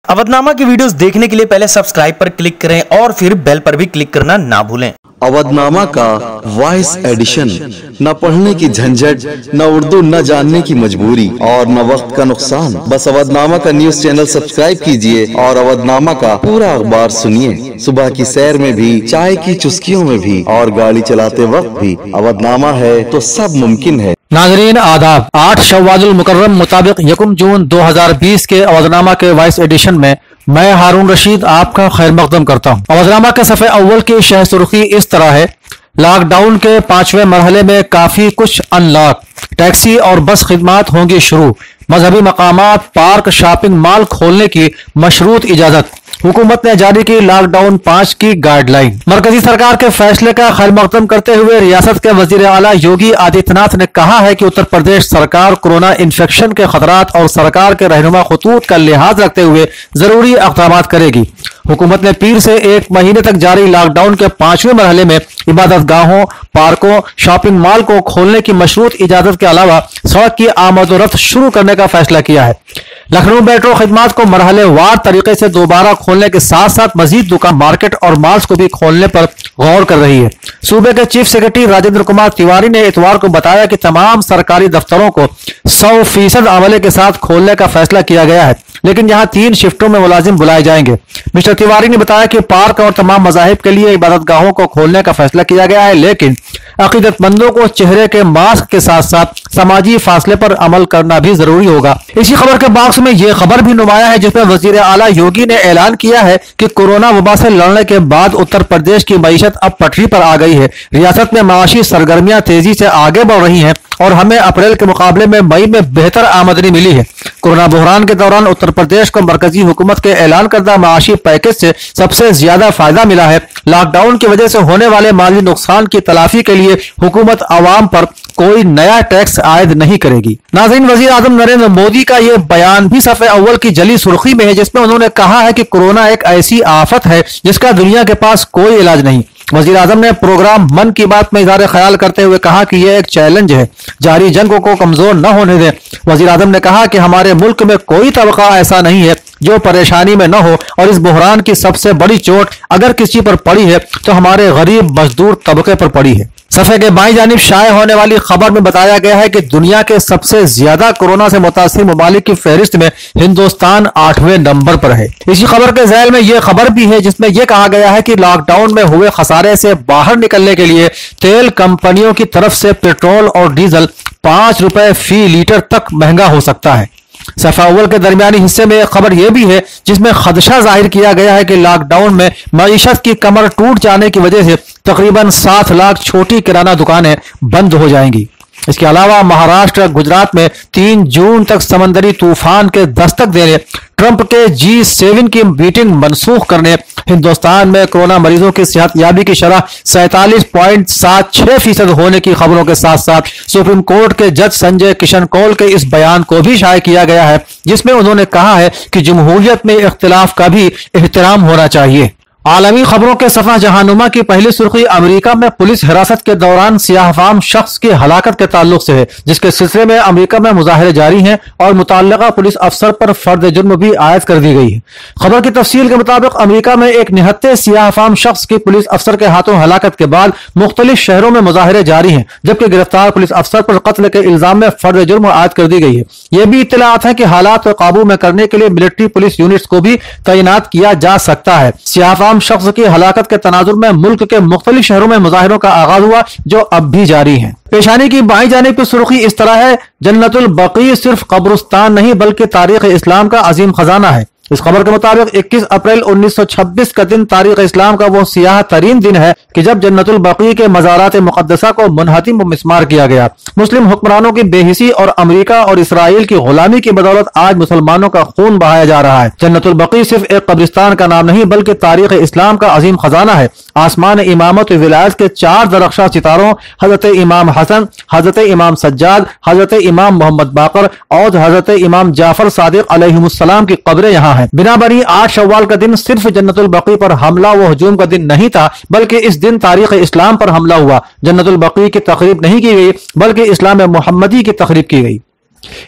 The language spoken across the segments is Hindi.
अवधनामा की वीडियोस देखने के लिए पहले सब्सक्राइब पर क्लिक करें और फिर बेल पर भी क्लिक करना ना भूलें। अवधनामा का वॉइस एडिशन, न पढ़ने की झंझट, न उर्दू न जानने की मजबूरी और न वक्त का नुकसान। बस अवधनामा का न्यूज चैनल सब्सक्राइब कीजिए और अवधनामा का पूरा अखबार सुनिए। सुबह की सैर में भी, चाय की चुस्कियों में भी और गाड़ी चलाते वक्त भी अवधनामा है तो सब मुमकिन है। नाजरीन आदाब, 8 शव्वालुल मुकर्रम मुताबिक 1 जून 2020 के अवधनामा के वॉइस एडिशन में मैं हारून रशीद आपका खैर मकदम करता हूँ। अवधनामा के सफ़े अव्वल की शह सुर्खी इस तरह है। लॉकडाउन के 5वें मरहले में काफी कुछ अनलॉक, टैक्सी और बस खिदमात होंगी शुरू, मजहबी मकामात, पार्क, शॉपिंग मॉल खोलने की मशरूत इजाजत। हुकूमत ने जारी की लॉकडाउन 5 की गाइडलाइन। मरकजी सरकार के फैसले का खैर मकदम करते हुए रियासत के वजीर आला योगी आदित्यनाथ ने कहा है कि उत्तर प्रदेश सरकार कोरोना इन्फेक्शन के खतरात और सरकार के रहनुमा खतूत का लिहाज रखते हुए जरूरी इक़दाम करेगी। हुकूमत ने पीर से 1 महीने तक जारी लॉकडाउन के 5वें मरहले में इबादत गाहों, पार्कों, शॉपिंग मॉल को खोलने की मशरूत इजाजत के अलावा सड़क की आमद-ओ-रफ्त शुरू करने का फैसला किया है। लखनऊ मेट्रो खिदमात को मरहलेवार तरीके से दोबारा खोलने के साथ साथ मजीद दुकान, मार्केट और मॉल्स को भी खोलने पर गौर कर रही है। सूबे के चीफ सेक्रेटरी राजेंद्र कुमार तिवारी ने इतवार को बताया कि तमाम सरकारी दफ्तरों को 100% अमले के साथ खोलने का फैसला किया गया है, लेकिन यहाँ 3 शिफ्टों में मुलाजिम बुलाए जाएंगे। मिस्टर तिवारी ने बताया कि पार्क और तमाम मज़ाहिब के लिए इबादत गाहों को खोलने का फैसला किया गया है, लेकिन अकीदतमंदों को चेहरे के मास्क के साथ साथ समाजी फासले पर अमल करना भी जरूरी होगा। इसी खबर के बॉक्स में यह खबर भी नुमाया है जिसमें वजीर आला योगी ने ऐलान किया है कि कोरोना वबा से लड़ने के बाद उत्तर प्रदेश की मईशत अब पटरी पर आ गई है। रियासत में माशी सरगर्मियां तेजी से आगे बढ़ रही हैं और हमें अप्रैल के मुकाबले में मई में बेहतर आमदनी मिली है। कोरोना बहरान के दौरान उत्तर प्रदेश को मरकजी हुकूमत के ऐलान करदा माशी पैकेज से सबसे ज्यादा फायदा मिला है। लॉकडाउन की वजह से होने वाले माली नुकसान की तलाफी के लिए हुकूमत आवाम पर कोई नया टैक्स आयद नहीं करेगी। नाज़रीन, वजीर आजम नरेंद्र मोदी का यह बयान भी सफ़े अव्वल की जली सुर्खी में है, जिसमें उन्होंने कहा है कि कोरोना एक ऐसी आफत है जिसका दुनिया के पास कोई इलाज नहीं। वजीर आजम ने प्रोग्राम मन की बात में इज़हार ख्याल करते हुए कहा कि यह एक चैलेंज है, जारी जंग को कमजोर न होने दें। वजीर आजम ने कहा कि हमारे मुल्क में कोई तबका ऐसा नहीं है जो परेशानी में न हो और इस बहरान की सबसे बड़ी चोट अगर किसी पर पड़ी है तो हमारे गरीब मजदूर तबके पर पड़ी है। सफ़े के बाईं जानिब शाये होने वाली खबर में बताया गया है कि दुनिया के सबसे ज्यादा कोरोना से मुतासिर ममालिक की फहरिस्त में हिंदुस्तान 8वें नंबर पर है। इसी खबर के ज़ैल में यह खबर भी है जिसमें यह कहा गया है कि लॉकडाउन में हुए खसारे से बाहर निकलने के लिए तेल कंपनियों की तरफ से पेट्रोल और डीजल 5 रुपए फी लीटर तक महंगा हो सकता है। सफ़ा अव्वल के दरमियानी हिस्से में एक खबर यह भी है जिसमें खदशा जाहिर किया गया है कि लॉकडाउन में मईशत की कमर टूट जाने की वजह से तकरीबन 7 लाख छोटी किराना दुकानें बंद हो जाएंगी। इसके अलावा महाराष्ट्र, गुजरात में 3 जून तक समंदरी तूफान के दस्तक देने, ट्रंप के G7 की मीटिंग मनसूख करने, हिंदुस्तान में कोरोना मरीजों की सेहत याबी की शरह 47.76% होने की खबरों के साथ साथ सुप्रीम कोर्ट के जज संजय किशन कौल के इस बयान को भी शाये किया गया है जिसमें उन्होंने कहा है कि जमहूरियत में इख्तिलाफ का भी एहतराम होना चाहिए। आलमी खबरों के सफा जहानुमा की पहली सुर्खी अमेरिका में पुलिस हिरासत के दौरान सियाहफाम शख्स की हलाकत के ताल्लुक से है, जिसके सिलसिले में अमेरिका में मुजाहरे जारी हैं और मुतल्लिका पुलिस अफसर पर फर्द जुर्म भी आयद कर दी गई है। खबर की तफसील के मुताबिक अमेरिका में एक निहत्ते सियाहफाम शख्स की पुलिस अफसर के हाथों हलाकत के बाद मुख्तलिफ शहरों में मुजाहरे जारी हैं, जबकि गिरफ्तार पुलिस अफसर पर कत्ल के इल्जाम में फर्द जुर्म आयद कर दी गई है। यह भी इत्तलात है कि हालात को काबू में करने के लिए मिलिट्री पुलिस यूनिट्स को भी तैनात किया जा सकता है। सियाहफाम शख्स की हलाकत के तनाजुर में मुल्क के मुख्तलिफ शहरों में मुजाहिरों का आगाज हुआ जो अब भी जारी है। पेशानी की बाईं जानिब की सुर्खी इस तरह है, जन्नतुल बकी सिर्फ कब्रिस्तान नहीं बल्कि तारीख इस्लाम का अजीम खजाना है। इस खबर के मुताबिक 21 अप्रैल 1926 का दिन तारीख इस्लाम का वो सियाह तरीन दिन है कि जब जन्नतुल बकी के मज़ारात मुक़द्दसा को मुनहतिम व मिस्मार किया गया। मुस्लिम हुक्मरानों की बेहिसी और अमेरिका और इसराइल की गुलामी की बदौलत आज मुसलमानों का खून बहाया जा रहा है। जन्नतुल बकी सिर्फ एक कब्रिस्तान का नाम नहीं बल्कि तारीख इस्लाम का अजीम खजाना है। आसमान इमामत विलायत के 4 दरख्शां सितारों हजरत इमाम हसन, हजरत इमाम सज्जाद, हजरत इमाम मोहम्मद बाकर और हजरत इमाम जाफर सादिक अलैहिमुस्सलाम की कब्रें यहाँ है। बिनाबरी 8 शव्वाल का दिन सिर्फ जन्नतुल बकी पर हमला व हजूम का दिन नहीं था, बल्कि इस दिन तारीख इस्लाम पर हमला हुआ। जन्नतुल बकी की तकरीब नहीं की गई बल्कि इस्लाम मोहम्मदी की तकरीब की गई।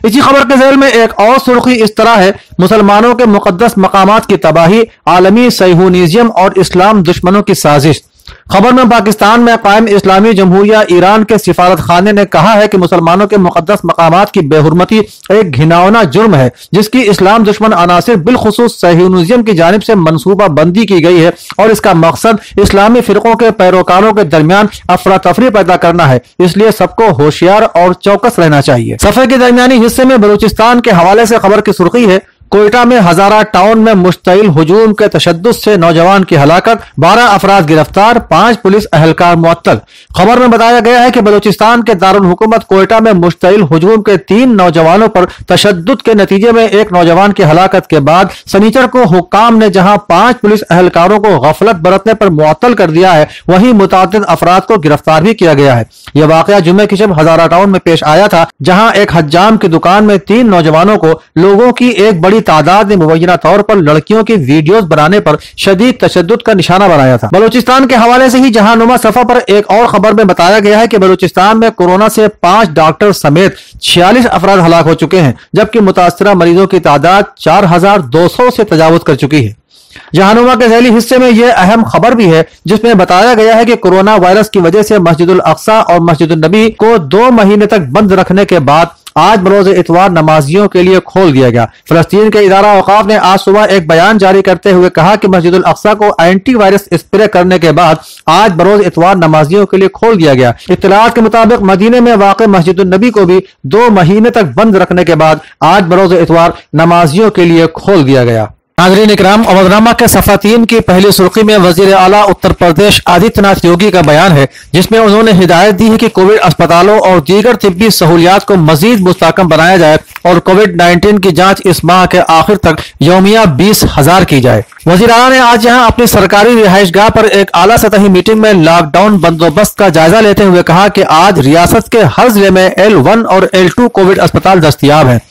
इसी खबर के ज़ैल में एक और सुर्खी इस तरह है, मुसलमानों के मुकद्दस मकामात की तबाही, आलमी सह्यूनिज़्म और इस्लाम दुश्मनों की साजिश। खबर में पाकिस्तान में कायम इस्लामी जमहूरिया ईरान के सिफारत खाने ने कहा है कि मुसलमानों के मुकद्दस मकामात की बेहुरमती एक घिनौना जुर्म है, जिसकी इस्लाम दुश्मन अनासिर बिलखुसूस सह्यूनिज़्म की जानिब से मनसूबा बंदी की गई है और इसका मकसद इस्लामी फिरकों के पैरोकारों के दरमियान अफरा तफरी पैदा करना है। इसलिए सबको होशियार और चौकस रहना चाहिए। सफे के दरमियानी हिस्से में बलूचिस्तान के हवाले से खबर की सुर्खी है, कोयटा में हजारा टाउन में मुश्तइल हुजूम के तशद्दुद से नौजवान की हलाकत, 12 अफराद गिरफ्तार, 5 पुलिस अहलकार मुअत्तल। खबर में बताया गया है कि बलूचिस्तान के दारुल हुकूमत कोयटा में मुश्तइल हुजूम के 3 नौजवानों पर तशद्दुद के नतीजे में एक नौजवान की हलाकत के बाद शनिचर को हुक्काम ने जहां 5 पुलिस अहलकारों को गफलत बरतने पर मुअत्तल कर दिया है, वहीं मुतअद्दिद अफराद को गिरफ्तार भी किया गया है। यह वाकया जुम्मे की शब हजारा टाउन में पेश आया था, जहां एक हज्जाम की दुकान में 3 नौजवानों को लोगों की एक बड़ी तादाद ने मुबैना तौर पर लड़कियों की वीडियोस बनाने पर शदीद तशद्दुद का निशाना बनाया था। बलूचिस्तान के हवाले से ही जहानुमा सफा पर एक और खबर में बताया गया है कि बलूचिस्तान में कोरोना से 5 डॉक्टर समेत 46 अफराद हलाक हो चुके हैं, जबकि मुतासरा मरीजों की तादाद 4200 से तजावुज कर चुकी है। जहानुमा के ज़ैली हिस्से में यह अहम खबर भी है, जिसमें बताया गया है कि कोरोना वायरस की वजह से मस्जिदुल अक्सा और मस्जिदुल नबी को 2 महीने तक बंद रखने के बाद आज बरोज इतवार नमाजियों के लिए खोल दिया गया। फिलिस्तीन के इदारा औकाफ ने आज सुबह एक बयान जारी करते हुए कहा कि मस्जिदुल अक्सा को एंटी वायरस स्प्रे करने के बाद आज बरोज इतवार नमाजियों के लिए खोल दिया गया। इत्तलात के मुताबिक मदीने में वाक़ मस्जिदुल नबी को भी 2 महीने तक बंद रखने के बाद आज बरोज इतवार नमाजियों के लिए खोल दिया गया। नाज़रीन इकराम, अवधनामा के सफ़ा 3 की पहली सुर्खी में वज़ीर आला उत्तर प्रदेश आदित्यनाथ योगी का बयान है, जिसमें उन्होंने हिदायत दी है कि कोविड अस्पतालों और दीगर तिब्बी सहूलियात को मजीद मुस्तहकम बनाया जाए और कोविड-19 की जांच इस माह के आखिर तक यौमिया 20,000 की जाए। वज़ीर आला ने आज यहाँ अपनी सरकारी रिहाइशगाह पर एक आला सतही मीटिंग में लॉकडाउन बंदोबस्त का जायजा लेते हुए कहा कि आज रियासत के हर जिले में L1 और L2 कोविड अस्पताल दस्तयाब हैं।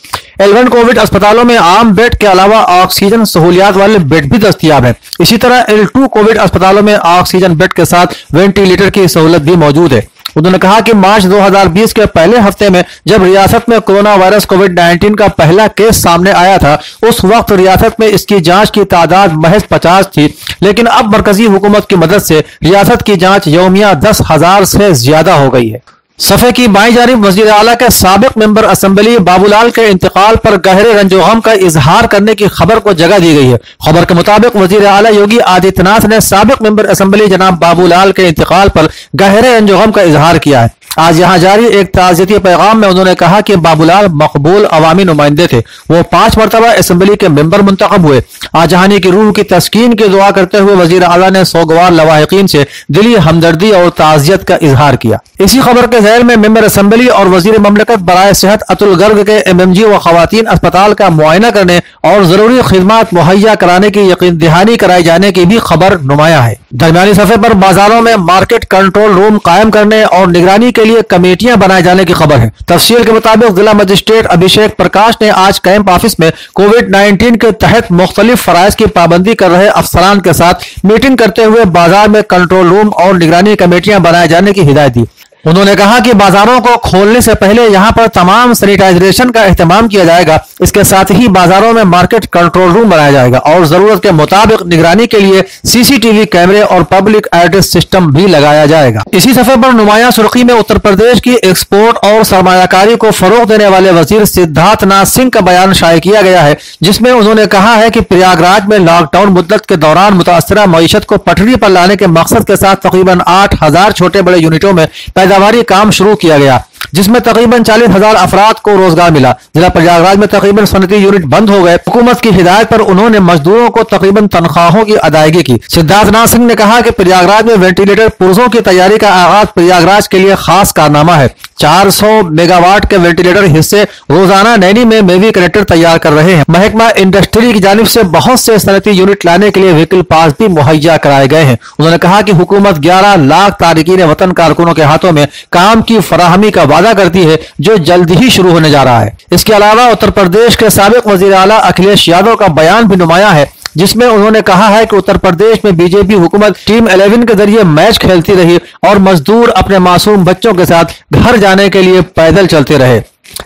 L1 कोविड अस्पतालों में आम बेड के अलावा ऑक्सीजन सहूलियात वाले बेड भी दस्तयाब हैं। इसी तरह L2 कोविड अस्पतालों में ऑक्सीजन बेड के साथ वेंटिलेटर की सहूलत भी मौजूद है। उन्होंने कहा कि मार्च 2020 के पहले हफ्ते में जब रियासत में कोरोना वायरस कोविड-19 का पहला केस सामने आया था, उस वक्त रियासत में इसकी जांच की तादाद महज 50 थी, लेकिन अब मरकजी हुकूमत की मदद से रियासत की जांच यौमिया 10,000 से ज्यादा हो गई है। सफ़े की बाईं जानिब वज़ीर आला के साबिक मेंबर असेंबली बाबूलाल के इंतकाल पर गहरे रंजो गम का इजहार करने की खबर को जगह दी गई है। खबर के मुताबिक वज़ीर आला योगी आदित्यनाथ ने साबिक मेंबर असेंबली जनाब बाबूलाल के इंतकाल पर गहरे रंजो गम का इजहार किया है। आज यहाँ जारी एक ताज़ियती पैगाम में उन्होंने कहा कि बाबूलाल मकबूल अवामी नुमाइंदे थे। वो 5 मरतबा असेंबली के मेंबर मुंतखब हुए। आजहानी की रूह की तस्कीन की दुआ करते हुए वज़ीर आला ने सोगवार लवाहिकीन से दिली हमदर्दी और ताज़ियत का इजहार किया। इसी खबर के ज़ैल में मेंबर असेंबली और वज़ीर ममलकत बराए सेहत अतुल गर्ग के MMG व खवातीन अस्पताल का मुआयना करने और जरूरी खिदमात मुहैया कराने की यकीन दहानी कराए जाने की भी खबर नुमाया है। दरमियानी सफ़े पर बाजारों में मार्केट कंट्रोल रूम कायम करने और निगरानी के लिए कमेटियां बनाए जाने की खबर है। तफसील के मुताबिक जिला मजिस्ट्रेट अभिषेक प्रकाश ने आज कैंप ऑफिस में कोविड-19 के तहत मुख्तलिफ फराइज की पाबंदी कर रहे अफसरान के साथ मीटिंग करते हुए बाजार में कंट्रोल रूम और निगरानी कमेटियां बनाए जाने की हिदायत दी। उन्होंने कहा कि बाजारों को खोलने से पहले यहां पर तमाम सैनिटाइजेशन का एहतमाम किया जाएगा। इसके साथ ही बाजारों में मार्केट कंट्रोल रूम बनाया जाएगा और जरूरत के मुताबिक निगरानी के लिए CCTV कैमरे और पब्लिक एड्रेस सिस्टम भी लगाया जाएगा। इसी सफे पर नुमाया सुर्खी में उत्तर प्रदेश की एक्सपोर्ट और सरमायाकारी को फरोग देने वाले वजीर सिद्धार्थ नाथ सिंह का बयान शाये किया गया है, जिसमें उन्होंने कहा है कि प्रयागराज में लॉकडाउन मुद्दत के दौरान मुतासरा मईशत को पटरी पर लाने के मकसद के साथ तकरीबन 8,000 छोटे बड़े यूनिटों में पैदावारी काम शुरू किया गया, जिसमें तकरीबन 40,000 अफराद को रोजगार मिला। जिला प्रयागराज में तकरीबन सनती यूनिट बंद हो गए। हुकूमत की हिदायत पर उन्होंने मजदूरों को तकरीबन तनख्वाहों की अदायगी की। सिद्धार्थ नाथ सिंह ने कहा कि प्रयागराज में वेंटिलेटर पुर्जों की तैयारी का आगाज प्रयागराज के लिए खास कारनामा है। 400 मेगावाट के वेंटिलेटर हिस्से रोजाना नैनी में मेवी कनेक्टर तैयार कर रहे हैं। महकमा इंडस्ट्री की जानिब से बहुत से सनती यूनिट लाने के लिए व्हीकल पास भी मुहैया कराए गए हैं। उन्होंने कहा कि हुकूमत 11 लाख तारिकीन वतन कारकुनों के हाथों में काम की फराहमी का वादा करती है, जो जल्द ही शुरू होने जा रहा है। इसके अलावा उत्तर प्रदेश के साबिक वजीर आला अखिलेश यादव का बयान भी नुमाया है, जिसमें उन्होंने कहा है कि उत्तर प्रदेश में बीजेपी हुकूमत टीम 11 के जरिए मैच खेलती रही और मजदूर अपने मासूम बच्चों के साथ घर जाने के लिए पैदल चलते रहे।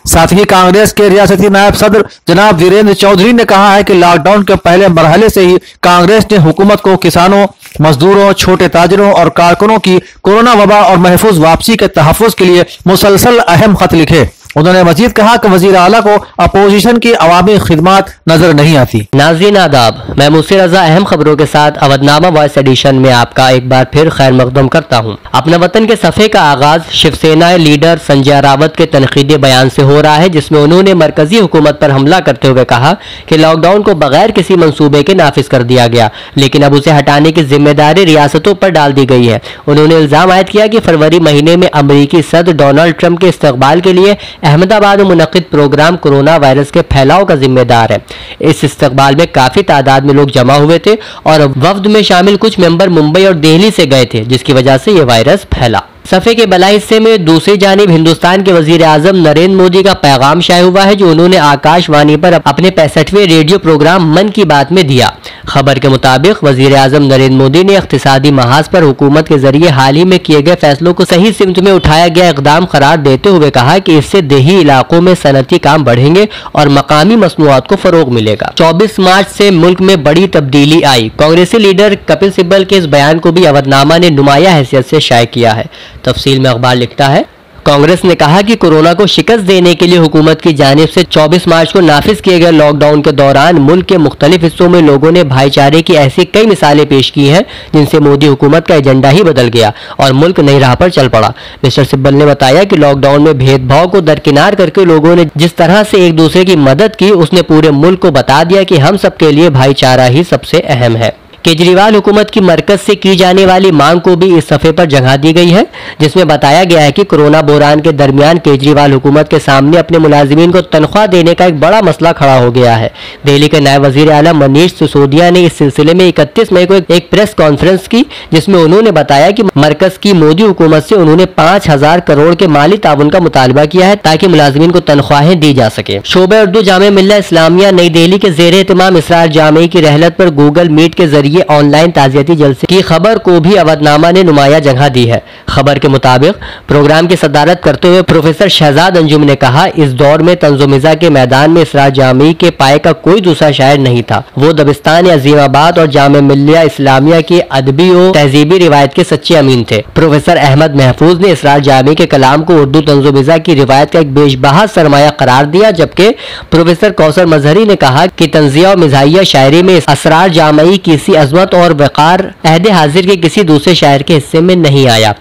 साथ ही कांग्रेस के रियासती नायब सदर जनाब वीरेंद्र चौधरी ने कहा है कि लॉकडाउन के पहले मरहले से ही कांग्रेस ने हुकूमत को किसानों, मजदूरों, छोटे ताजिरों और कारकुनों की कोरोना वबा और महफूज वापसी के तहफ़्फ़ुज़ के लिए मुसलसल अहम खत लिखे। उन्होंने मजीद कहा कि वजीर आला को अपोजिशन की अवामी खिदमात नजर नहीं आती। नाज़रीन आदाब, मैं मुसी रजा अहम खबरों के साथ अवधनामा वॉइस एडिशन में आपका एक बार फिर खैर मकदम करता हूँ। अपना वतन के सफ़े का आगाज शिवसेना लीडर संजय रावत के तनकीदी बयान से हो रहा है, जिसमें उन्होंने मरकजी हुकूमत पर हमला करते हुए कहा कि लॉकडाउन को बगैर किसी मंसूबे के नाफिज कर दिया गया, लेकिन अब उसे हटाने की जिम्मेदारी रियासतों पर डाल दी गई है। उन्होंने इल्जाम आयद किया कि फरवरी महीने में अमरीकी सदर डोनाल्ड ट्रंप के इस्तकबाल के लिए अहमदाबाद में मुनक्किद प्रोग्राम कोरोना वायरस के फैलाव का जिम्मेदार है। इस इस्तकबाल में काफी तादाद में लोग जमा हुए थे और वफ्द में शामिल कुछ मेंबर मुंबई और दिल्ली से गए थे, जिसकी वजह से यह वायरस फैला। सफ़े के बला हिस्से में दूसरी जानिब हिंदुस्तान के वजीर आजम नरेंद्र मोदी का पैगाम शाये हुआ है, जो उन्होंने आकाशवाणी पर अपने 65वें रेडियो प्रोग्राम मन की बात में दिया। खबर के मुताबिक वजीर आजम नरेंद्र मोदी ने इक्तिसादी महाज पर हुकूमत के जरिए हाल ही में किए गए फैसलों को सही सिमत में उठाया गया इकदाम करार देते हुए कहा कि इससे देही इलाकों में सनती काम बढ़ेंगे और मकामी मसनूआत को फरोग मिलेगा। 24 मार्च से मुल्क में बड़ी तब्दीली आई। कांग्रेसी लीडर कपिल सिब्बल के इस बयान को भी अवधनामा ने नुमाया हैसियत से शाये किया है। तफसील में अखबार लिखता है, कांग्रेस ने कहा कि कोरोना को शिकस्त देने के लिए हुकूमत की जानिब से 24 मार्च को नाफिज किए गए लॉकडाउन के दौरान मुल्क के मुख्तलिफ हिस्सों में लोगों ने भाईचारे की ऐसी कई मिसालें पेश की हैं, जिनसे मोदी हुकूमत का एजेंडा ही बदल गया और मुल्क नई राह पर चल पड़ा। मिस्टर सिब्बल ने बताया कि लॉकडाउन में भेदभाव को दरकिनार करके लोगों ने जिस तरह से एक दूसरे की मदद की, उसने पूरे मुल्क को बता दिया कि हम सबके लिए भाईचारा ही सबसे अहम है। केजरीवाल हुकूमत की मरकज से की जाने वाली मांग को भी इस सफ़े पर जगह दी गई है, जिसमें बताया गया है कि कोरोना बहरान के दरमियान केजरीवाल हुकूमत के सामने अपने मुलाजिमीन को तनख्वाह देने का एक बड़ा मसला खड़ा हो गया है। दिल्ली के नायब वजीर आला मनीष सिसोदिया ने इस सिलसिले में 31 मई को एक प्रेस कॉन्फ्रेंस की, जिसमें उन्होंने बताया कि मरकज की मोदी हुकूमत से उन्होंने 5000 करोड़ के माली ताउन का मुतालबा किया है ताकि मुलाजिमीन को तनख्वाहें दी जा सके। शोबे उर्दू जामे मिल्ला इस्लामिया नई दिल्ली के जेर एहतमाम इसरार जामई की रहलत पर गूगल मीट के जरिए ऑनलाइन ताजियती जलसे की खबर को भी अवधनामा ने नुमाया जगह दी है। खबर के मुताबिक प्रोग्राम की सदारत करते हुए प्रोफेसर शहजाद अंजुम ने कहा, इस दौर में तंज़ो-मिज़ा के मैदान में इसरार जामई के पाए का कोई दूसरा शायर नहीं था। वो दबिस्तान अज़ीमाबाद और जामे मिल्लिया इस्लामिया के अदबी और तहजीबी रिवायत के सच्चे अमीन थे। प्रोफेसर अहमद महफूज ने इसरार जामई के कलाम को उर्दू तंज़ो-मिज़ा की रिवायत का एक बेशबहा सरमाया करार दिया, जबकि प्रोफेसर कौसर मजहरी ने कहा कि तंज़िया और मिज़ाहिया शायरी में इसरार जामई किसी अज़मत और वक़ार अहद हाजिर के किसी दूसरे शायर के हिस्से में नहीं आया।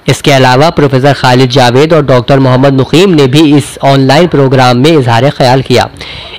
इसके अलावा प्रोफेसर खालिद जावेद और डॉक्टर मोहम्मद मुकीम ने भी इस ऑनलाइन प्रोग्राम में इजहार ख्याल किया।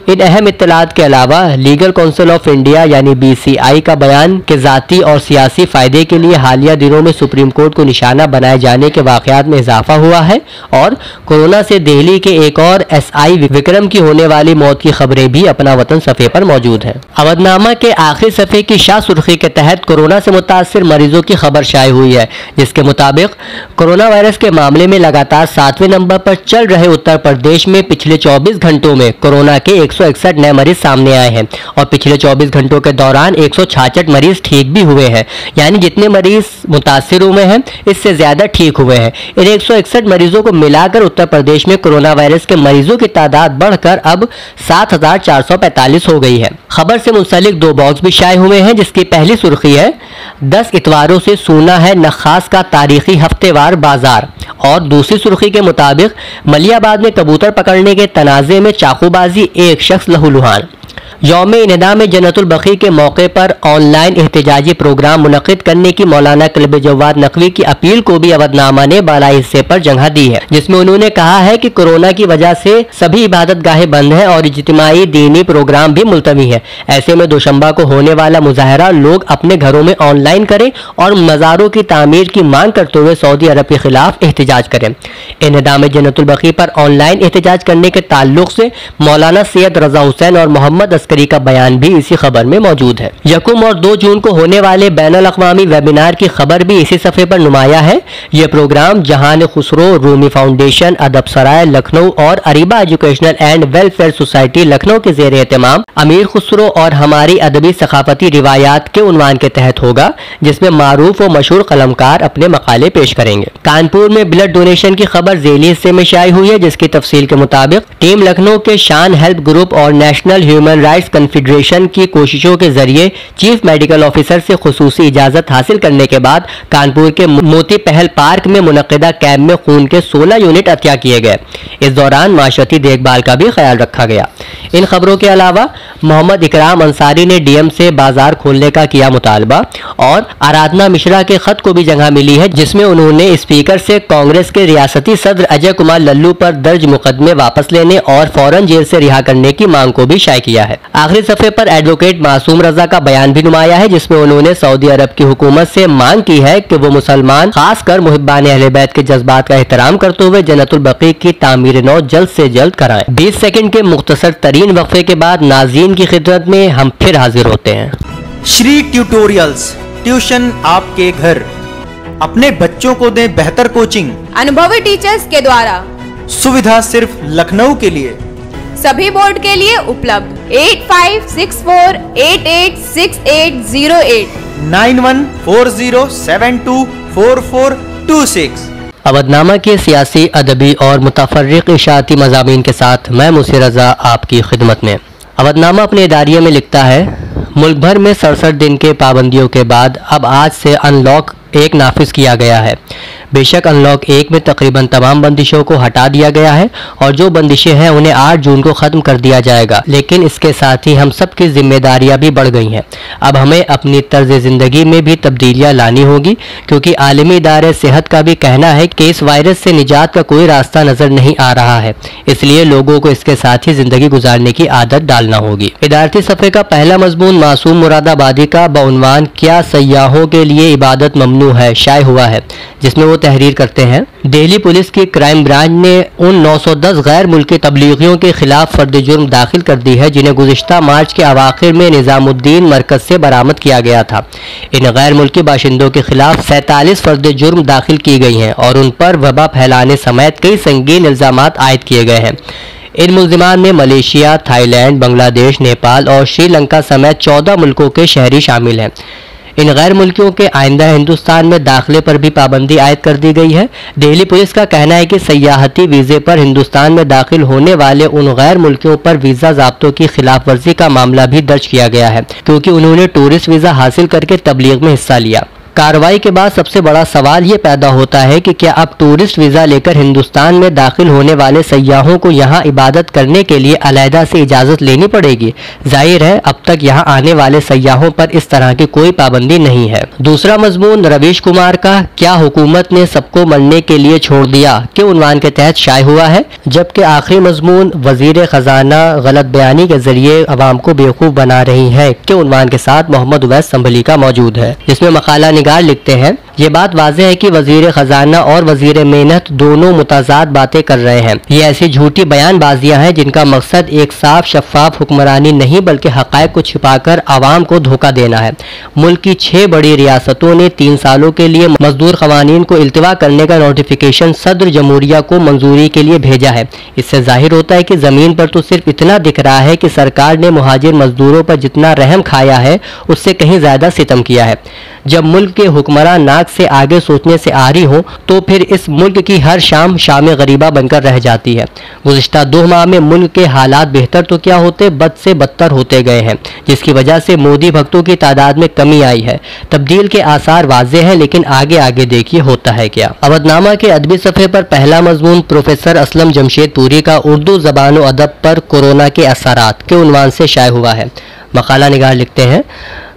इन अहम इत्तलात के अलावा लीगल काउंसिल ऑफ इंडिया यानी BCI का बयान के ज़ाती और सियासी फ़ायदे के लिए हालिया दिनों में सुप्रीम कोर्ट को निशाना बनाए जाने के वाक़यात में इजाफा हुआ है और कोरोना से दिल्ली के एक और SI विक्रम की होने वाली मौत की खबरें भी अपना वतन सफ़े पर मौजूद हैं। अवधनामा के आखिरी सफ़े की शाह सुर्खी के तहत कोरोना से मुतासिर मरीजों की खबर शाये हुई है, जिसके मुताबिक कोरोना वायरस के मामले में लगातार 7वें नंबर पर चल रहे उत्तर प्रदेश में पिछले 24 घंटों में कोरोना के 161 नए मरीज सामने आए हैं और पिछले 24 घंटों के दौरान 166 मरीज ठीक भी हुए हैं, यानी जितने मरीज मुतासिर हुए हैं इससे ज्यादा ठीक हुए हैं। इन 161 मरीजों को मिलाकर उत्तर प्रदेश में कोरोना वायरस के मरीजों की तादाद बढ़कर अब 7445 हो गई है। खबर से मुंसलिक 2 बॉक्स भी शाये हुए हैं, जिसकी पहली सुर्खी है 10 इतवारों से सूना है नखास का तारीखी हफ्तेवार बाजार और दूसरी सुर्खी के मुताबिक मलियाबाद में कबूतर पकड़ने के तनाजे में चाकूबाजी, एक शख्स लहूलुहान। यौम इनेदाम जन्नतुल बकी के मौके पर ऑनलाइन एहतजाजी प्रोग्राम मुनक़िद करने की मौलाना क्लब जवाद नकवी की अपील को भी अवधनामा ने बाला हिस्से पर जगह दी है, जिसमें उन्होंने कहा है कि कोरोना की वजह से सभी इबादत गाहें बंद हैं और इज्तिमाई दीनी प्रोग्राम भी मुलतवी है। ऐसे में दोशंबा को होने वाला मुजाहरा लोग अपने घरों में ऑनलाइन करें और मज़ारों की तामीर की मांग करते हुए सऊदी अरब के खिलाफ एहतजाज करें। इनेदाम जन्नतुल बकी पर ऑनलाइन एहतजाज करने के ताल्लुक से मौलाना सैयद रजा हुसैन और मोहम्मद तस्करी का बयान भी इसी खबर में मौजूद है। यकम और 2 जून को होने वाले बैनुल अक़वामी वेबिनार की खबर भी इसी सफ़े पर नुमाया है। यह प्रोग्राम जहान खुसरो रूमी फाउंडेशन, अदब सराय लखनऊ और Ariba educational and welfare society Lucknow के ज़ेर एहतमाम अमीर खुसरो और हमारी अदबी सकाफती रिवायात के उन्वान के तहत होगा, जिसमें मारूफ और मशहूर कलमकार अपने मकाले पेश करेंगे। कानपुर में ब्लड डोनेशन की खबर ज़ेली हिस्से में शाये हुई है, जिसकी तफसील के मुताबिक टीम लखनऊ के शान हेल्प ग्रुप और नेशनल ह्यूमन राइट्स कन्फेडरेशन की कोशिशों के जरिए चीफ मेडिकल ऑफिसर से खुसूसी इजाजत हासिल करने के बाद कानपुर के मोती पहल पार्क में मुनक्किदा कैंप में खून के 16 यूनिट अतिया किए गए। इस दौरान माशरती देखभाल का भी ख्याल रखा गया। इन खबरों के अलावा मोहम्मद इकराम अंसारी ने डीएम से बाजार खोलने का किया मुतालबा और आराधना मिश्रा के खत को भी जगह मिली है, जिसमें उन्होंने स्पीकर से कांग्रेस के रियासती सदर अजय कुमार लल्लू पर दर्ज मुकदमे वापस लेने और फौरन जेल से रिहा करने की मांग को भी शाये किया है। आखिरी सफ़े पर एडवोकेट मासूम रजा का बयान भी नुमाया है, जिसमें उन्होंने सऊदी अरब की हुकूमत से मांग की है कि वो मुसलमान खासकर मुहिब्बान अहले बैत के जज्बात का एहतराम करते हुए जन्नतुल बकी की तामीर नौ जल्द से जल्द कराएं। 20 सेकंड के मुख्तसर तरीन वक्फे के बाद नाज़रीन की खिदमत में हम फिर हाजिर होते हैं। श्री ट्यूटोरियल्स, ट्यूशन आपके घर। अपने बच्चों को दें बेहतर कोचिंग अनुभवी टीचर्स के द्वारा। सुविधा सिर्फ लखनऊ के लिए। सभी बोर्ड के लिए उपलब्ध 8564886808 9140724426। अवधनामा के सियासी, अदबी और मुतफर्रिक इशाअती मज़ामीन के साथ मैं मुसीर रज़ा आपकी खिदमत में। अवधनामा अपने इदारिये में लिखता है, मुल्क भर में 67 दिन के पाबंदियों के बाद अब आज से अनलॉक 1 नाफिज किया गया है। बेशक अनलॉक 1 में तकरीबन तमाम बंदिशों को हटा दिया गया है और जो बंदिशें हैं उन्हें 8 जून को ख़त्म कर दिया जाएगा, लेकिन इसके साथ ही हम सब की जिम्मेदारियां भी बढ़ गई हैं। अब हमें अपनी तर्ज ज़िंदगी में भी तब्दीलियां लानी होगी, क्योंकि आलमी इदारे सेहत का भी कहना है कि इस वायरस से निजात का कोई रास्ता नज़र नहीं आ रहा है। इसलिए लोगों को इसके साथ ही ज़िंदगी गुजारने की आदत डालना होगी। इदारती सफ़े का पहला मजमून मासूम मुरादाबादी का बउनवान क्या सयाहों के लिए इबादत ममनू है शाये हुआ है, जिसमें वो तहरीर करते हैं, दिल्ली पुलिस की क्राइम ब्रांच ने उन 910 गैर मुल्की तबलीगियों के खिलाफ फर्द जुर्म दाखिल कर दी है, जिन्हें गुज़िश्ता मार्च के अवाखिर में निज़ामुद्दीन मरकज से बरामद किया गया था। इन गैर मुल्की बाशिंदों के खिलाफ 47 फर्द जुर्म दाखिल की गई हैं और उन पर वबा फैलाने समेत कई संगीन इल्ज़ामात आयद किए गए हैं। इन मुल्ज़िमान में मलेशिया, थाईलैंड, बांग्लादेश, नेपाल और श्रीलंका समेत 14 मुल्कों के शहरी शामिल हैं। इन गैर मुल्कियों के आइंदा हिंदुस्तान में दाखिले पर भी पाबंदी आयद कर दी गई है। दिल्ली पुलिस का कहना है कि सयाहती वीज़े पर हिंदुस्तान में दाखिल होने वाले उन गैर मुल्कियों पर वीज़ा ज़ाब्तों की खिलाफ वर्जी का मामला भी दर्ज किया गया है, क्योंकि उन्होंने टूरिस्ट वीज़ा हासिल करके तबलीग में हिस्सा लिया। कार्रवाई के बाद सबसे बड़ा सवाल ये पैदा होता है कि क्या अब टूरिस्ट वीज़ा लेकर हिंदुस्तान में दाखिल होने वाले सयाहों को यहाँ इबादत करने के लिए अलहदा से इजाज़त लेनी पड़ेगी? जाहिर है अब तक यहाँ आने वाले सयाहों पर इस तरह की कोई पाबंदी नहीं है। दूसरा मजमून रवीश कुमार का क्या हुकूमत ने सबको मरने के लिए छोड़ दिया के उन्वान के तहत शाये हुआ है, जबकि आखिरी मजमून वजीर खजाना गलत बयानी के जरिए अवाम को बेवकूफ़ बना रही है के उन्वान के साथ मोहम्मद उवैस संभली का मौजूद है, जिसमें मकाला लिखते हैं, ये बात वाज़ेह है कि वजीर खजाना और वजीर मेहनत दोनों मुताजाद बातें कर रहे हैं। ये ऐसी झूठी बयानबाजियां हैं जिनका मकसद एक साफ शफाफ हुक्मरानी नहीं बल्कि हक़ाइक़ को छिपाकर आवाम को धोखा देना है। मुल्क की 6 बड़ी रियासतों ने 3 सालों के लिए मजदूर क़वानीन को इल्तिवा करने का नोटिफिकेशन सदर जमहूरिया को मंजूरी के लिए भेजा है। इससे जाहिर होता है कि ज़मीन पर तो सिर्फ इतना दिख रहा है कि सरकार ने मुहाजिर मजदूरों पर जितना रहम खाया है उससे कहीं ज़्यादा सितम किया है। जब मुल्क के हुक्मरान नाक से आगे सोचने से आरी हो तो फिर इस मुल्क की हर शाम गरीबा बनकर रह जाती है। गुज़िश्ता 2 माह में मुल्क के हालात बेहतर तो क्या होते, बद से बदतर होते गए हैं, जिसकी वजह से मोदी भक्तों की तादाद में कमी आई है। तब्दील के आसार वाज़े हैं, लेकिन आगे आगे देखिए होता है क्या। अवधनामा के अदबी सफ़े पर पहला मजमून प्रोफेसर असलम जमशेदपुरी का उर्दू ज़बान व अदब पर कोरोना के असरात के उन्वान से शाये हुआ है। मकाला निगार लिखते हैं,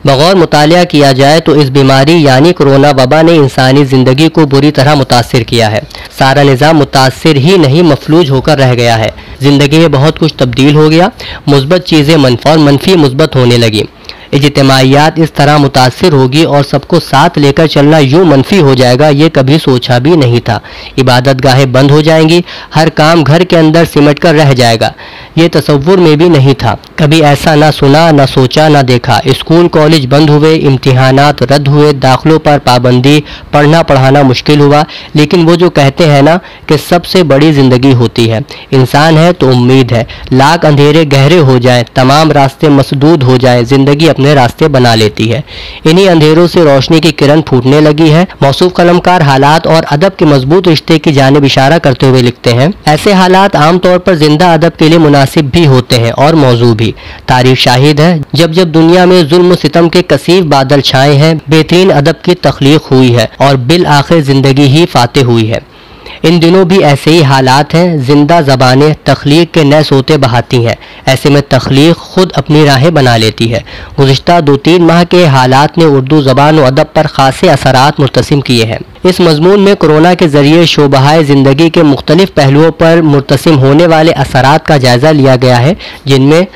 बगौर मुतालिया किया जाए तो इस बीमारी यानी कोरोना वबा ने इंसानी ज़िंदगी को बुरी तरह मुतासिर किया है। सारा निज़ाम मुतासिर ही नहीं मफलूज होकर रह गया है। ज़िंदगी में बहुत कुछ तब्दील हो गया, मुस्बत चीज़ें मनफी और मनफी मुस्बत होने लगी। इज्तिमाइयात इस तरह मुतासिर होगी और सबको साथ लेकर चलना यूं मनफी हो जाएगा, ये कभी सोचा भी नहीं था। इबादत गाहें बंद हो जाएंगी, हर काम घर के अंदर सिमट कर रह जाएगा, ये तसव्वुर में भी नहीं था। कभी ऐसा ना सुना, ना सोचा, ना देखा। स्कूल कॉलेज बंद हुए, इम्तिहानात रद्द हुए, दाखिलों पर पाबंदी, पढ़ना पढ़ाना मुश्किल हुआ। लेकिन वो जो कहते हैं ना कि सबसे बड़ी ज़िंदगी होती है, इंसान है तो उम्मीद है। लाख अंधेरे गहरे हो जाएं, तमाम रास्ते मसदूद हो जाएं, ज़िंदगी अपने रास्ते बना लेती है। इन्हीं अंधेरों से रोशनी की किरण फूटने लगी है। मौसूफ कलमकार हालात और अदब के मजबूत रिश्ते की जानिब इशारा करते हुए लिखते हैं, ऐसे हालात आमतौर पर जिंदा अदब के लिए मुनासिब भी होते हैं और मौजू भी। तारीख शाहिद है, जब जब दुनिया में जुल्म सितम के कसीफ बादल छाए हैं, बेहतरीन अदब की तख्लीक हुई है और बिल आखिर जिंदगी ही फाते हुई है। इन दिनों भी ऐसे ही हालात हैं। जिंदा ज़बानें तख्लीक के नए सोते बहाती हैं, ऐसे में तख्लीक खुद अपनी राहें बना लेती है। गुज़िश्ता 2-3 माह के हालात ने उर्दू ज़बान और अदब पर खासे असरात मुर्तसिम किए हैं। इस मजमून में कोरोना के ज़रिए शोबाए ज़िंदगी के मुख्तलिफ पहलुओं पर मुर्तसिम होने वाले असरात का जायज़ा लिया गया है, जिनमें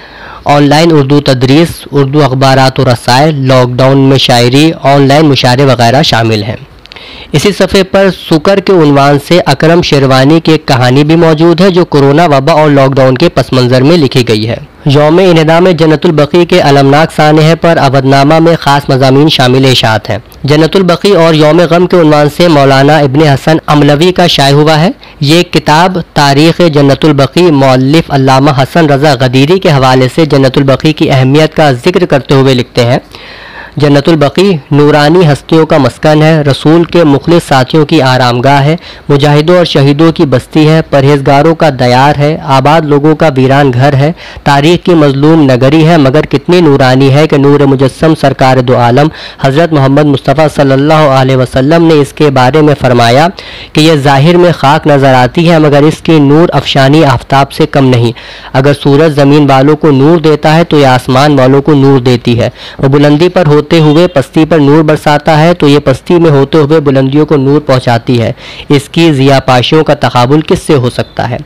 ऑनलाइन उर्दू तदरीस, उर्दू अखबारात और रसायल, लॉकडाउन में शायरी, ऑनलाइन मुशायरे वगैरह शामिल हैं। इसी सफ़े पर सुकर के उन्वान से अकरम शेरवानी की एक कहानी भी मौजूद है, जो कोरोना वबा और लॉकडाउन के पस मंज़र में लिखी गई है। यौम इन्हिदाम जन्नतुल बकी के अलमनाक सानहे पर अवधनामा में ख़ास मज़ामीन शामिल इशात हैं। जन्नतुल बकी और यौम गम के उन्वान से मौलाना इब्न हसन अमलवी का शाया हुआ है। ये किताब तारीख़ जन्नतुल बकी मौल्लिफ़ अल्लामा हसन रज़ा गदीरी के हवाले से जन्नतुल बकी की अहमियत का जिक्र करते हुए लिखते हैं, जन्नतुल बकी नूरानी हस्तियों का मस्कन है, रसूल के मुखलिस साथियों की आरामगाह है, मुजाहिदों और शहीदों की बस्ती है, परहेजगारों का दयार है, आबाद लोगों का वीरान घर है, तारीख की मजलूम नगरी है, मगर कितनी नूरानी है कि नूर मुजस्सम सरकार दो आलम हज़रत मोहम्मद मुस्तफ़ा सल्लल्लाहु अलैहि वसल्लम ने इसके बारे में फरमाया कि यह ज़ाहिर में खाक नज़र आती है, मगर इसकी नूर अफशानी आफ्ताब से कम नहीं। अगर सूरज ज़मीन वालों को नूर देता है तो यह आसमान वालों को नूर देती है। वह बुलंदी पर होते हुए पस्ती पर नूर बरसाता है तो ये पस्ती में होते हुए बुलंदियों को नूर पहुंचाती है। इसकी ज़ियापाशियों का तकाबुल किससे हो सकता है।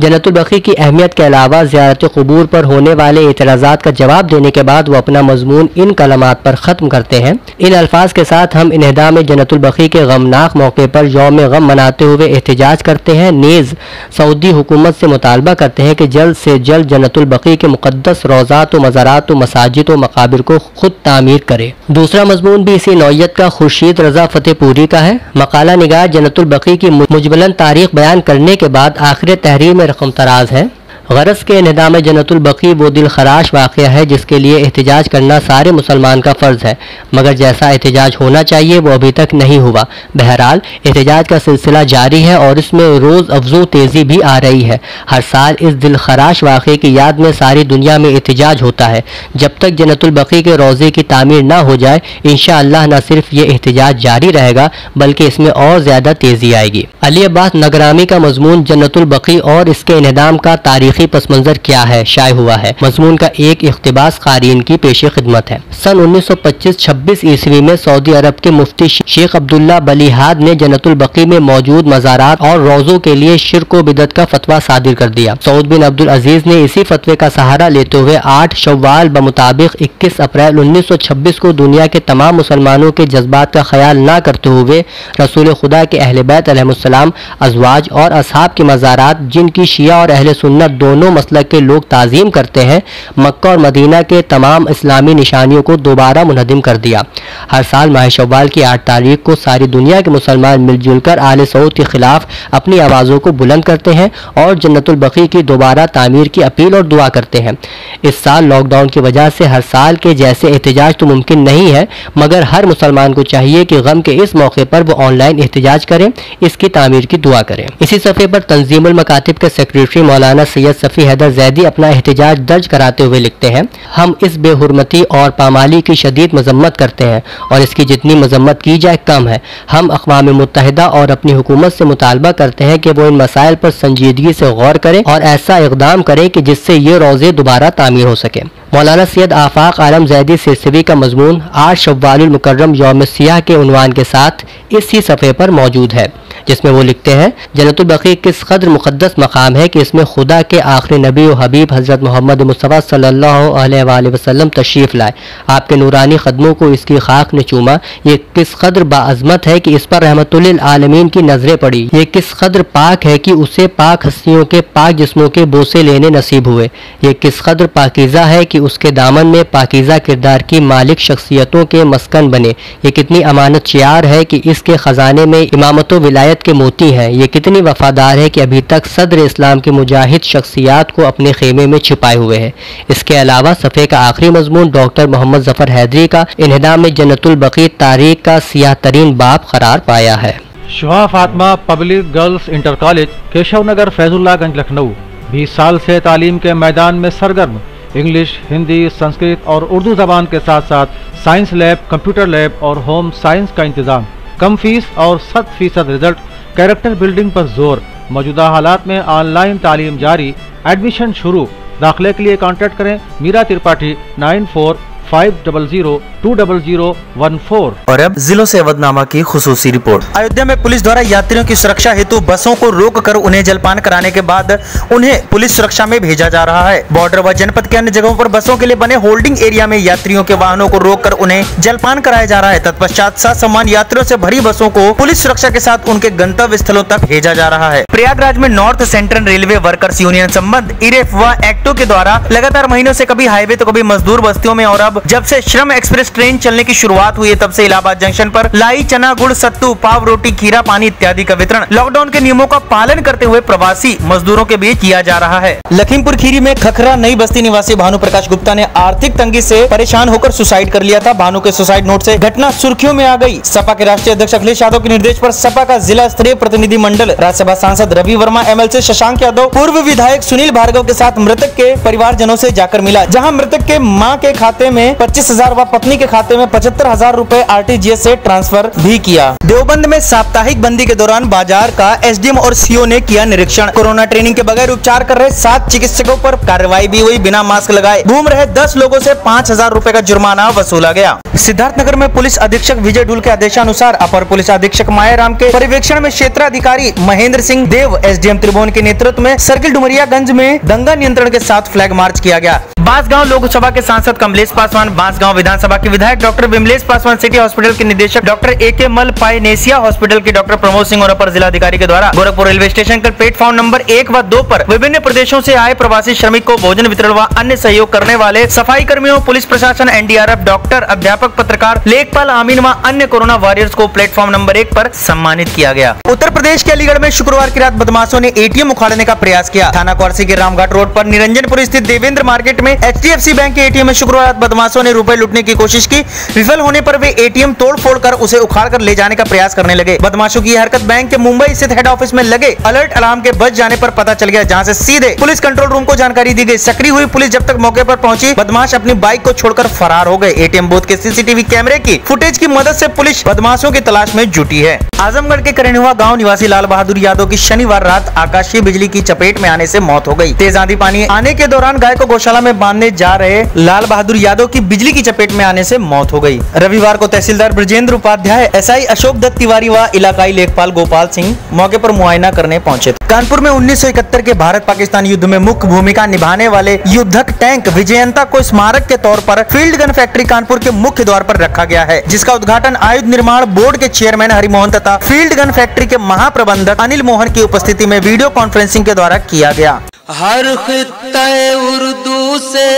जन्नतुल बकी की अहमियत के अलावा ज़ियारत क़ुबूर पर होने वाले एतराज़ात का जवाब देने के बाद वो अपना मजमून इन कलमात पर ख़त्म करते हैं। इन अल्फाज के साथ हम इन्हिदाम जन्नतुल बकी के गमनाक मौके पर यौम गम मनाते हुए एहतजाज करते हैं। नेज़ सऊदी हुकूमत से मुतालबा करते हैं कि जल्द से जल्द जन्नतुल बकी के मुक़द्दस रोज़ात व मज़ारात व मसाजिद व मकाबिर को खुद तामीर करे। दूसरा मजमून भी इसी नौयत का खुर्शीद रज़ा फतेहपुरी का है। मकाला निगार जन्नतुल बकी की मुजमलन तारीख बयान करने के बाद आखिर तहरीर में रकम तराज है। गरज के निज़ाम जन्नतुल बकी वो दिल खराश वाक़या है जिसके लिए एहतजाज करना सारे मुसलमान का फ़र्ज़ है, मगर जैसा एहतजाज होना चाहिए वो अभी तक नहीं हुआ। बहरहाल एहतजाज का सिलसिला जारी है और इसमें रोज़ अफजू तेज़ी भी आ रही है। हर साल इस दिल खराश वाक़े की याद में सारी दुनिया में एहतजाज होता है। जब तक जन्नतुल बकी के रोज़े की तामीर ना हो जाए इंशाअल्लाह न सिर्फ ये एहतजाज जारी रहेगा बल्कि इसमें और ज़्यादा तेज़ी आएगी। अली अब्बास नगरामी का मजमून जन्नतुल बकी और इसके इन्हिदाम का तारीखी पस मंजर क्या है शाये हुआ है। मजमून का एक इख्तिबास क़ारीन की पेश खिदमत है। सन 1925-26 ईस्वी में सऊदी अरब के मुफ्ती शेख अब्दुल्ला बलीहाद ने जन्नतुल बकी में मौजूद मज़ारात और रोज़ों के लिए शिर्क व बिदअत का फतवा सादिर कर दिया। सऊद बिन अब्दुल अजीज ने इसी फतवे का सहारा लेते हुए 8 शव्वाल बमुताबिक 21 अप्रैल 1926 को दुनिया के तमाम मुसलमानों के जज्बात का ख्याल न करते हुए रसूल खुदा के अहले बैत अलैहिमुस्सलाम, अज़वाज और असहाब के मज़ारात जिनकी शिया और अहले सुन्नत दोनों मसलक के लोग ताज़ीम करते हैं, मक्का और मदीना के तमाम इस्लामी निशानियों को दोबारा मुनहदिम कर दिया। हर साल माह शव्वाल की 8 तारीख को सारी दुनिया के मुसलमान मिलजुल कर आले सऊद के खिलाफ अपनी आवाज़ों को बुलंद करते हैं और जन्नतुल बकी की दोबारा तामीर की अपील और दुआ करते हैं। इस साल लॉकडाउन की वजह से हर साल के जैसे एहतजाज तो मुमकिन नहीं है, मगर हर मुसलमान को चाहिए कि गम के इस मौके पर वो ऑनलाइन एहतजाज करें, इसकी तामीर की दुआ करें। इसी सफ़े पर तंजीमुल मकातिब के सेक्रेटरी मौलाना सैयद सफ़ी हैदर जैदी अपना एहतजाज दर्ज कराते हुए लिखते हैं, हम इस बेहुरमती और पामाली की शदीद मजम्मत करते हैं और इसकी जितनी मजम्मत की जाए कम है। हम अक़वाम मुत्तहिदा और अपनी हुकूमत से मुतालबा करते हैं कि वो इन मसाइल पर संजीदगी से गौर करें और ऐसा इक़दाम करें कि जिससे ये रोज़े दोबारा तामीर हो सके। मौलाना सैयद आफाक आलम जैदी सिरसिवी का मजमून 8 शव्वालुल मुकर्रम यौम सियाह के उन्वान के साथ इसी सफ़े पर मौजूद है। जिसमें वो लिखते हैं, जन्नतुल बकी किस कदर मुक़द्दस मकाम है कि इसमें खुदा के आखिरी नबी और हबीब हज़रत मोहम्मद मुस्तफ़ा सल्लल्लाहु अलैहि वसल्लम तशरीफ़ लाए। आपके नूरानी कदमों को इसकी खाक ने चूमा। ये किस कदर बाअज़मत है कि इस पर रहमतुल आलमीन की नजरें पड़ी। ये किस कदर पाक है कि उसे पाक हस्तियों के पाक जिस्मों के बोसे लेने नसीब हुए। ये किस कदर पाकीज़ा है कि उसके दामन में पाकीज़ा किरदार की मालिक शख्सियतों के मस्कन बने। ये कितनी अमानत शियार है कि इसके ख़जाने में इमामत व विलायत के मोती हैं। ये कितनी वफादार है कि अभी तक सदर इस्लाम के मुजाहिद शख्सियात को अपने खेमे में छिपाए हुए है। इसके अलावा सफ़े का आखिरी मजमून डॉक्टर मोहम्मद ज़फ़र हैदरी का इन्हिदाम में जन्नतुल बकी तारीख का सियाह तरीन बाब करार पाया है। Shuha Fatima public girls inter college Keshav Nagar Faizullaganj Lucknow 20 साल से तालीम के मैदान में सरगर्म। इंग्लिश, हिंदी, संस्कृत और उर्दू जबान के साथ साथ साइंस लैब, कंप्यूटर लैब और होम साइंस का इंतजाम। कम फीस और 100% रिजल्ट। कैरेक्टर बिल्डिंग पर जोर। मौजूदा हालात में ऑनलाइन तालीम जारी। एडमिशन शुरू। दाखिले के लिए कॉन्टैक्ट करें मीरा त्रिपाठी 9450020014। और अब जिलों से अवधनामा की खुसूसी रिपोर्ट। अयोध्या में पुलिस द्वारा यात्रियों की सुरक्षा हेतु बसों को रोककर उन्हें जलपान कराने के बाद उन्हें पुलिस सुरक्षा में भेजा जा रहा है। बॉर्डर व जनपद के अन्य जगहों पर बसों के लिए बने होल्डिंग एरिया में यात्रियों के वाहनों को रोककर उन्हें जलपान कराया जा रहा है। तत्पश्चात सामान यात्रियों से भरी बसों को पुलिस सुरक्षा के साथ उनके गंतव्य स्थलों तक भेजा जा रहा है। प्रयागराज में north central railway workers union संबंध इरेफ व एक्टो के द्वारा लगातार महीनों से कभी हाईवे तो कभी मजदूर बस्तियों में और अब जब से श्रम एक्सप्रेस ट्रेन चलने की शुरुआत हुई है तब से इलाहाबाद जंक्शन पर लाई, चना, गुड़, सत्तू, पाव, रोटी, खीरा, पानी इत्यादि का वितरण लॉकडाउन के नियमों का पालन करते हुए प्रवासी मजदूरों के बीच किया जा रहा है। लखीमपुर खीरी में खखरा नई बस्ती निवासी भानु प्रकाश गुप्ता ने आर्थिक तंगी से परेशान होकर सुसाइड कर लिया था। भानु के सुसाइड नोट से घटना सुर्खियों में आ गई। सपा के राष्ट्रीय अध्यक्ष अखिलेश यादव के निर्देश पर सपा का जिला स्तरीय प्रतिनिधि मंडल राज्यसभा सांसद रवि वर्मा, MLC शशांक यादव, पूर्व विधायक सुनील भार्गव के साथ मृतक के परिवारजनों से जाकर मिला, जहां मृतक के मां के खाते में 25,000 व पत्नी के खाते में 75,000 रूपए RTGS से ट्रांसफर भी किया। देवबंद में साप्ताहिक बंदी के दौरान बाजार का SDM और CO ने किया निरीक्षण। कोरोना ट्रेनिंग के बगैर उपचार कर रहे 7 चिकित्सकों पर कार्रवाई भी हुई। बिना मास्क लगाए घूम रहे 10 लोगों से 5,000 रूपए का जुर्माना वसूला गया। सिद्धार्थनगर में पुलिस अधीक्षक विजय ढुल के आदेशानुसार अपर पुलिस अधीक्षक मायाराम के पर्यवेक्षण में क्षेत्राधिकारी महेंद्र सिंह देव, SDM त्रिभुवन के नेतृत्व में सर्किल डुमरियागंज में दंगा नियंत्रण के साथ फ्लैग मार्च किया गया। बांसगांव लोकसभा के सांसद कमलेश पासवान, बांसगांव विधानसभा के विधायक doctor Vimlesh Paswan, city hospital के निदेशक डॉक्टर AK मल, पायनेसिया हॉस्पिटल के डॉक्टर प्रमोद सिंह और अपर जिलाधिकारी के द्वारा गोरखपुर रेलवे स्टेशन के प्लेटफॉर्म नंबर 1 व 2 पर विभिन्न प्रदेशों से आए प्रवासी श्रमिक को भोजन वितरण व अन्य सहयोग करने वाले सफाई कर्मियों, पुलिस प्रशासन, NDRF, डॉक्टर, अध्यापक, पत्रकार, लेखपाल, आमीन व अन्य कोरोना वॉरियर्स को प्लेटफॉर्म नंबर 1 पर सम्मानित किया गया। उत्तर प्रदेश के अलीगढ़ में शुक्रवार की रात बदमाशों ने ATM उखाड़ने का प्रयास किया। थाना क्वारसी के रामघाट रोड पर निरंजनपुर स्थित देवेंद्र मार्केट में HDFC बैंक के ATM में शुक्रवार रात बदमाशों ने रुपए लूटने की कोशिश की। विफल होने पर वे ATM तोड़-फोड़ कर उसे उखाड़कर ले जाने का प्रयास करने लगे। बदमाशों की हरकत बैंक के मुंबई स्थित हेड ऑफिस में लगे अलर्ट अलार्म के बज जाने पर पता चल गया, जहां से सीधे पुलिस कंट्रोल रूम को जानकारी दी गई। सक्रिय हुई पुलिस जब तक मौके पर पहुंची, बदमाश अपनी बाइक को छोड़कर फरार हो गए। ATM बूथ के CCTV कैमरे की फुटेज की मदद से पुलिस बदमाशों की तलाश में जुटी है। आजमगढ़ के करेनुआ गांव निवासी लाल बहादुर यादव की शनिवार रात आकाशीय बिजली की चपेट में आने से मौत हो गई। तेज आंधी पानी आने के दौरान गाय को गौशाला में बांधने जा रहे लाल बहादुर यादव की बिजली की चपेट में आने से मौत हो गई। रविवार को तहसीलदार ब्रजेंद्र उपाध्याय, SI अशोक दत्त तिवारी व इलाकाई लेखपाल गोपाल सिंह मौके पर मुआयना करने पहुंचे। कानपुर में 1971 के भारत पाकिस्तान युद्ध में मुख्य भूमिका निभाने वाले युद्धक टैंक विजयंता को स्मारक के तौर पर फील्ड गन फैक्ट्री कानपुर के मुख्य द्वार पर रखा गया है, जिसका उद्घाटन आयुध निर्माण बोर्ड के चेयरमैन हरिमोहन तथा फील्ड गन फैक्ट्री के महाप्रबंधक अनिल मोहन की उपस्थिति में वीडियो कॉन्फ्रेंसिंग के द्वारा किया गया। हर खित्ते उर्दू से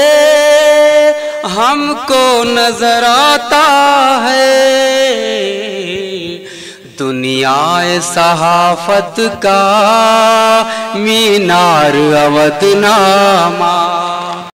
हमको नजर आता है, दुनियाए सहाफत का मीनार अवधनामा।